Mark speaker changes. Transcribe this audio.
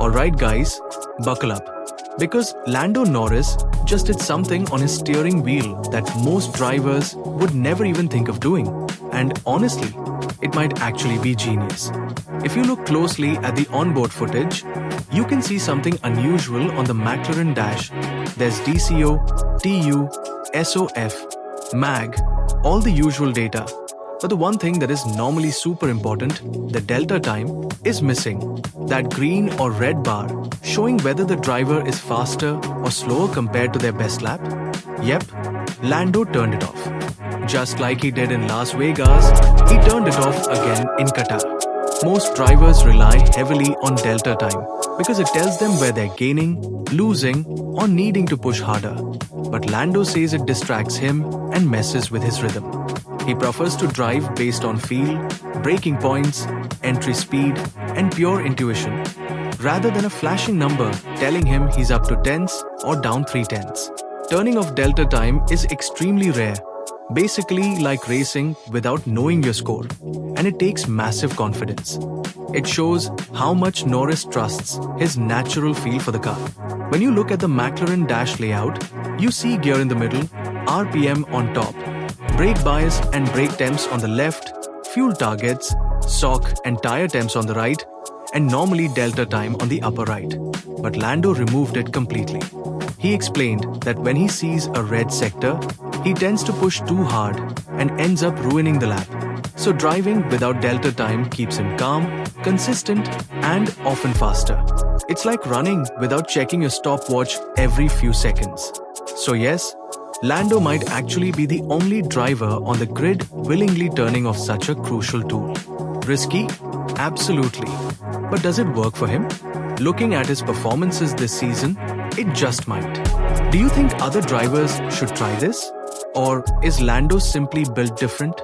Speaker 1: Alright guys, buckle up. Because Lando Norris just did something on his steering wheel that most drivers would never even think of doing. And honestly, it might actually be genius. If you look closely at the onboard footage, you can see something unusual on the McLaren dash. There's DCO, TU, SOF, MAG, all the usual data. But the one thing that is normally super important, the delta time, is missing. That green or red bar showing whether the driver is faster or slower compared to their best lap. Yep, Lando turned it off. Just like he did in Las Vegas, he turned it off again in Qatar. Most drivers rely heavily on delta time because it tells them where they're gaining, losing, or needing to push harder. But Lando says it distracts him and messes with his rhythm. He prefers to drive based on feel, braking points, entry speed, and pure intuition, rather than a flashing number telling him he's up to tenths or down 3 tenths. Turning off delta time is extremely rare, basically like racing without knowing your score, and it takes massive confidence. It shows how much Norris trusts his natural feel for the car. When you look at the McLaren dash layout, you see gear in the middle, RPM on top, brake bias and brake temps on the left, fuel targets, shock and tire temps on the right, and normally delta time on the upper right. But Lando removed it completely. He explained that when he sees a red sector, he tends to push too hard and ends up ruining the lap. So driving without delta time keeps him calm, consistent, and often faster. It's like running without checking your stopwatch every few seconds. So yes, Lando might actually be the only driver on the grid willingly turning off such a crucial tool. Risky? Absolutely. But does it work for him? Looking at his performances this season, it just might. Do you think other drivers should try this? Or is Lando simply built different?